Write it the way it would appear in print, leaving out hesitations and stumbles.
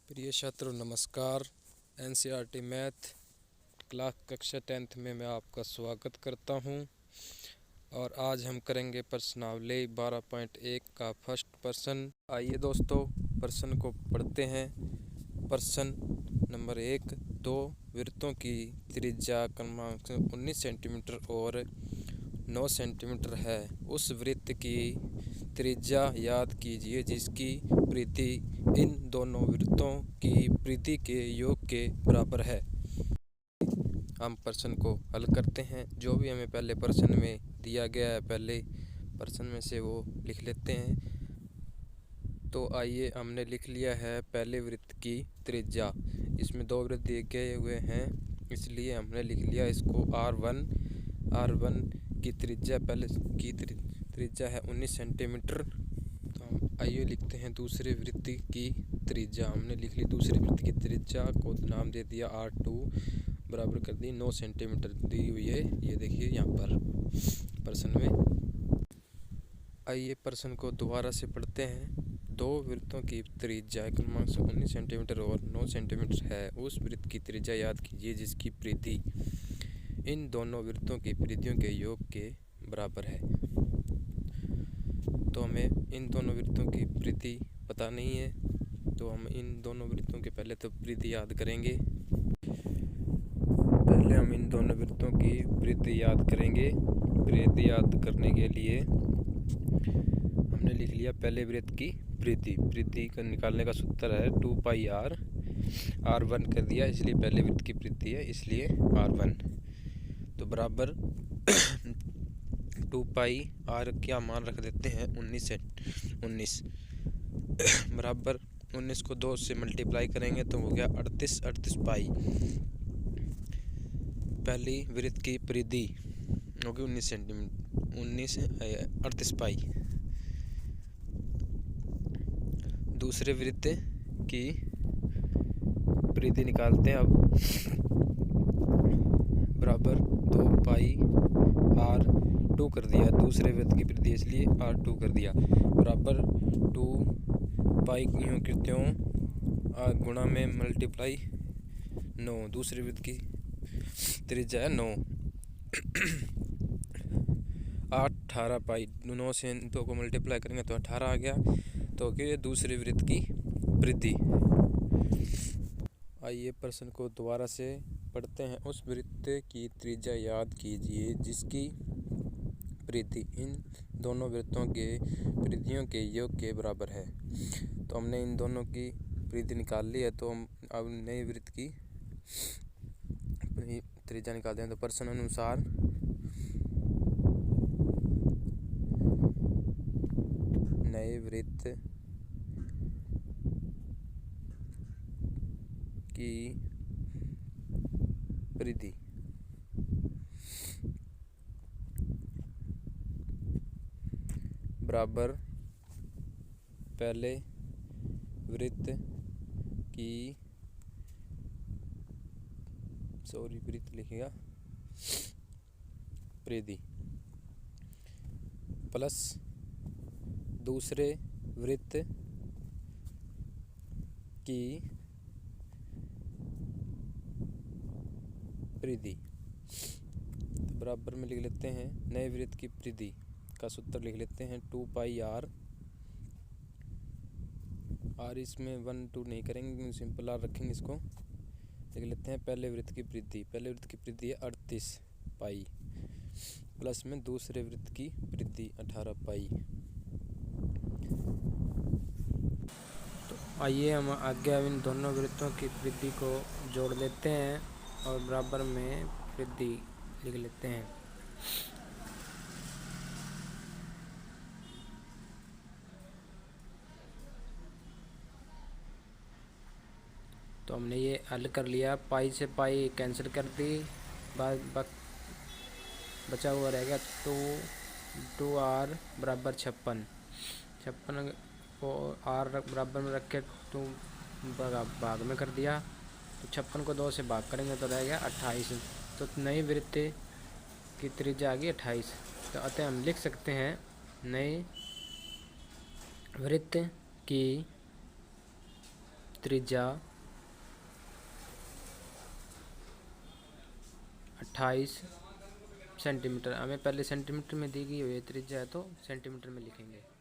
प्रिय छात्रों नमस्कार। एनसीईआरटी मैथ क्लास कक्षा 10th में मैं आपका स्वागत करता हूं। और आज हम करेंगे प्रश्नावली 12.1 का फर्स्ट प्रश्न। आइए दोस्तों प्रश्न को पढ़ते हैं। प्रश्न नंबर 1, दो वृत्तों की त्रिज्या क्रमांक 19 सेंटीमीटर और 9 सेंटीमीटर है। उस वृत्त की त्रिज्या याद कीजिए जिसकी परिधि इन दोनों वृत्तों की परिधि के योग के बराबर है। हम प्रश्न को हल करते हैं। जो भी हमें पहले प्रश्न में दिया गया है पहले प्रश्न में से वो लिख लेते हैं। तो आइए हमने लिख लिया है पहले वृत्त की त्रिज्या। इसमें दो वृत्त दिए गए हुए हैं इसलिए हमने लिख लिया इसको R1 की त्रिज्या पहले की त्रिज्या है 19 सेंटीमीटर। तो हम आइए लिखते हैं दूसरे वृत्त की त्रिज्या। हमने लिख ली दूसरे वृत्त की त्रिज्या को नाम दे दिया R2 बराबर कर दी 9 सेंटीमीटर दी हुई है। ये देखिए यहाँ पर प्रश्न में। आइए प्रश्न को दोबारा से पढ़ते हैं। दो वृत्तों की त्रिज्या क्रमांक 19 सेंटीमीटर और 9 सेंटीमीटर है। उस वृत्त की त्रिज्या याद कीजिए जिसकी परिधि इन दोनों वृत्तों की परिधियों के योग के बराबर है। तो हमें इन दोनों वृत्तों की परिधि पता नहीं है तो हम इन दोनों वृत्तों के पहले तो परिधि याद करेंगे। पहले हम इन दोनों वृत्तों की परिधि याद करेंगे। परिधि याद करने के लिए हमने लिख लिया पहले वृत्त की परिधि। परिधि का निकालने का सूत्र है 2πr। R1 कर दिया इसलिए पहले वृत्त की परिधि है इसलिए R1 तो बराबर 2πr क्या मान रख देते हैं 19 बराबर 19 को 2 से मल्टीप्लाई करेंगे तो हो गया 38 पाई। पहली वृत्त की परिधि होगी 19 सेंटीमीटर 38 पाई। दूसरे वृत्त की परिधि निकालते हैं अब बराबर 2πr2 कर दिया। दूसरे वृत्त की परिधि इसलिए R2 कर दिया बराबर 2π यूँ करते हो गुणा में मल्टीप्लाई 9। दूसरे वृत्त की त्रिज्या है 9 18 पाई। 9 से 2 को मल्टीप्लाई करेंगे तो 18 आ गया। तो ये दूसरे वृत्त की परिधि। आइए प्रश्न को दोबारा से पढ़ते हैं। उस वृत्त की त्रिज्या याद कीजिए जिसकी परिधि इन दोनों वृत्तों के परिधियों के योग के बराबर है। तो हमने इन दोनों की परिधि निकाल ली है तो हम अब नए वृत्त की त्रिज्या निकालते हैं। तो प्रश्न अनुसार नए वृत्त की परिधि बराबर पहले वृत्त की वृत्त लिखेगा परिधि प्लस दूसरे वृत्त की परिधि। तो बराबर में लिख लेते हैं नए वृत्त की परिधि का सूत्र लिख लेते हैं 2πr। इसमें 1 2 नहीं करेंगे सिंपल R रखेंगे। इसको लिख लेते हैं पहले वृत्त की परिधि। पहले वृत्त की परिधि है 38 पाई प्लस में दूसरे वृत्त की परिधि 18 पाई। तो आइए हम आगे इन दोनों वृत्तों की परिधि को जोड़ लेते हैं और बराबर में परिधि लिख लेते हैं। तो हमने ये हल कर लिया। पाई से पाई कैंसिल कर दी, बचा हुआ रहेगा 2r बराबर 56 को r बराबर में रख के 2 भाग में कर दिया। तो 56 को 2 से भाग करेंगे तो रहेगा 28। तो नई वृत्त की त्रिज्या आ गई 28। तो अतः हम लिख सकते हैं नए वृत्त की त्रिज्या 28 सेंटीमीटर। हमें पहले सेंटीमीटर में दी गई हुई है त्रिज्या है तो सेंटीमीटर में लिखेंगे।